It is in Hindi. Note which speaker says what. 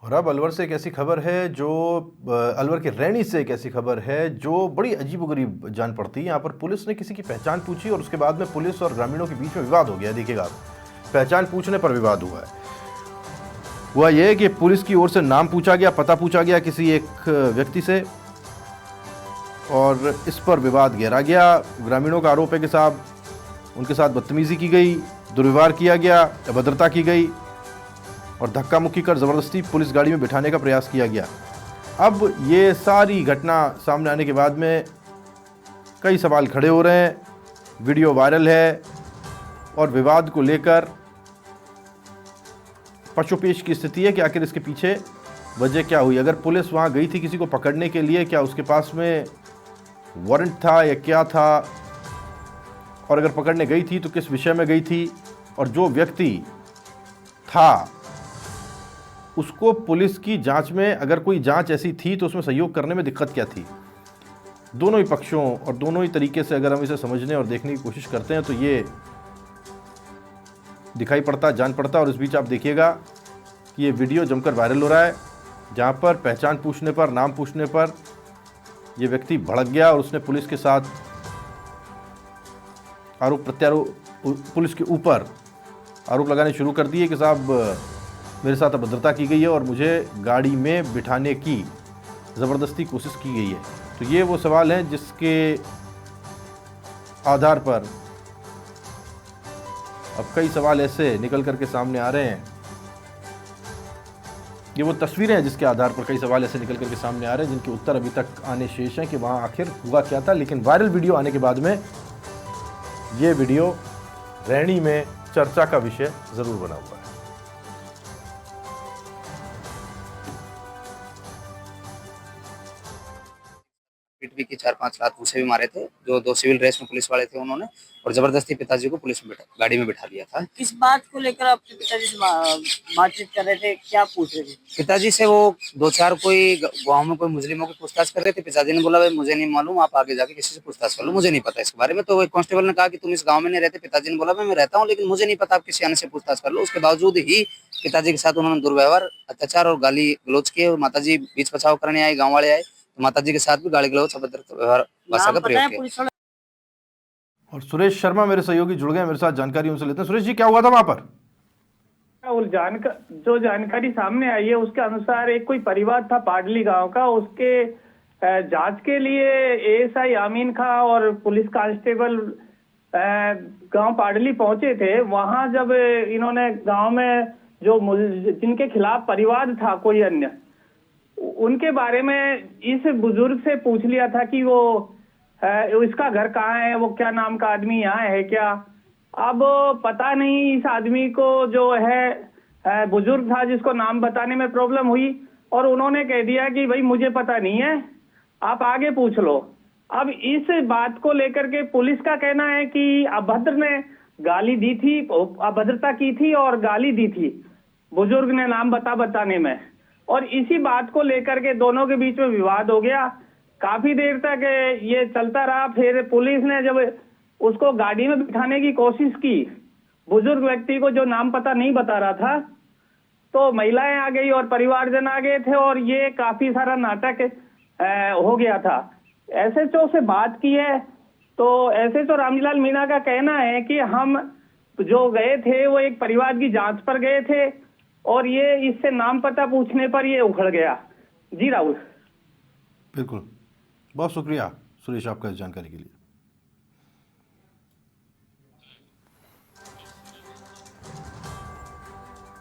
Speaker 1: और अब अलवर से एक ऐसी खबर है जो अलवर के रैनी से एक ऐसी खबर है जो बड़ी अजीबोगरीब जान पड़ती है। यहाँ पर पुलिस ने किसी की पहचान पूछी और उसके बाद में पुलिस और ग्रामीणों के बीच में विवाद हो गया। देखिएगा आप, पहचान पूछने पर विवाद हुआ है। हुआ यह कि पुलिस की ओर से नाम पूछा गया, पता पूछा गया किसी एक व्यक्ति से और इस पर विवाद गहरा गया। ग्रामीणों का आरोप है कि साहब उनके साथ बदतमीजी की गई, दुर्व्यवहार किया गया, अभद्रता की गई और धक्का मुक्की कर ज़बरदस्ती पुलिस गाड़ी में बिठाने का प्रयास किया गया। अब ये सारी घटना सामने आने के बाद में कई सवाल खड़े हो रहे हैं, वीडियो वायरल है और विवाद को लेकर पशुपेश की स्थिति है कि आखिर इसके पीछे वजह क्या हुई। अगर पुलिस वहाँ गई थी किसी को पकड़ने के लिए, क्या उसके पास में वारंट था या क्या था, और अगर पकड़ने गई थी तो किस विषय में गई थी, और जो व्यक्ति था उसको पुलिस की जांच में, अगर कोई जांच ऐसी थी तो उसमें सहयोग करने में दिक्कत क्या थी। दोनों ही पक्षों और दोनों ही तरीके से अगर हम इसे समझने और देखने की कोशिश करते हैं तो ये दिखाई पड़ता, जान पड़ता। और इस बीच आप देखिएगा कि ये वीडियो जमकर वायरल हो रहा है जहाँ पर पहचान पूछने पर, नाम पूछने पर ये व्यक्ति भड़क गया और उसने पुलिस के साथ आरोप प्रत्यारोप, पुलिस के ऊपर आरोप लगाने शुरू कर दिए कि साहब मेरे साथ अभद्रता की गई है और मुझे गाड़ी में बिठाने की ज़बरदस्ती कोशिश की गई है। तो ये वो सवाल हैं जिसके आधार पर अब कई सवाल ऐसे निकल करके सामने आ रहे हैं। ये वो तस्वीरें हैं जिसके आधार पर कई सवाल ऐसे निकल करके सामने आ रहे हैं जिनके उत्तर अभी तक आने शेष हैं कि वहाँ आखिर हुआ क्या था। लेकिन वायरल वीडियो आने के बाद में ये वीडियो रैनी में चर्चा का विषय ज़रूर बना हुआ है।
Speaker 2: पीट भी की 4-5 लात उसे भी मारे थे। जो 2 सिविल ड्रेस में पुलिस वाले थे उन्होंने, और जबरदस्ती पिताजी को पुलिस में गाड़ी में बिठा दिया था।
Speaker 3: किस बात को लेकर आपके पिताजी से बातचीत कर रहे थे, क्या पूछ रहे थे?
Speaker 2: पिताजी से वो 2-4 कोई गांव में कोई मुस्लिमों की पूछताछ कर रहे थे। पिताजी ने बोला भाई मुझे नहीं मालूम, आप आगे जाके किसी से पूछताछ कर लो, मुझे नहीं पता इसके बारे में। तो एक कांस्टेबल ने कहा कि तुम इस गाँव में नहीं रहते। पिताजी ने बोला मैं रहता हूँ लेकिन मुझे नहीं पता, आप किसी आने से पूछताछ कर लो। उसके बावजूद ही पिताजी के साथ उन्होंने दुर्व्यवहार, अत्याचार और गाली गलौज किए। और माताजी बीच बचाव करने आई, गाँव वाले आए तो माताजी के साथ भी गाली गलौज, अभद्र व्यवहार भाषा का प्रयोग किया।
Speaker 1: और सुरेश शर्मा मेरे सहयोगी जुड़ गए मेरे साथ, जानकारी उनसे लेते हैं। सुरेश जी, क्या हुआ था वहां पर?
Speaker 4: जो जानकारी सामने आई है उसके अनुसार एक कोई परिवार था पाडली गांव का, उसके जांच के लिए एएसआई आमीन खां और पुलिस कांस्टेबल गांव पाडली पहुंचे थे। वहां जब इन्होंने गांव में जो जिनके खिलाफ परिवाद था कोई अन्य, उनके बारे में इस बुजुर्ग से पूछ लिया था कि वो इसका घर कहाँ है, वो क्या नाम का आदमी यहाँ है क्या। अब पता नहीं इस आदमी को जो है बुजुर्ग था जिसको नाम बताने में प्रॉब्लम हुई और उन्होंने कह दिया कि भाई मुझे पता नहीं है, आप आगे पूछ लो। अब इस बात को लेकर के पुलिस का कहना है कि अभद्र ने गाली दी थी, अभद्रता की थी और गाली दी थी बुजुर्ग ने नाम बताने में, और इसी बात को लेकर के दोनों के बीच में विवाद हो गया। काफी देर तक ये चलता रहा। फिर पुलिस ने जब उसको गाड़ी में बिठाने की कोशिश की, बुजुर्ग व्यक्ति को जो नाम पता नहीं बता रहा था, तो महिलाएं आ गई और परिवारजन आ गए थे और ये काफी सारा नाटक हो गया था। एसएचओ से बात की है तो एसएचओ रामजीलाल मीणा का कहना है कि हम जो गए थे वो एक परिवार की जांच पर गए थे और ये इससे नाम पता पूछने पर ये उखड़ गया। जी राहुल।
Speaker 1: बिल्कुल, बहुत शुक्रिया सुरेश आपका इस जानकारी के लिए।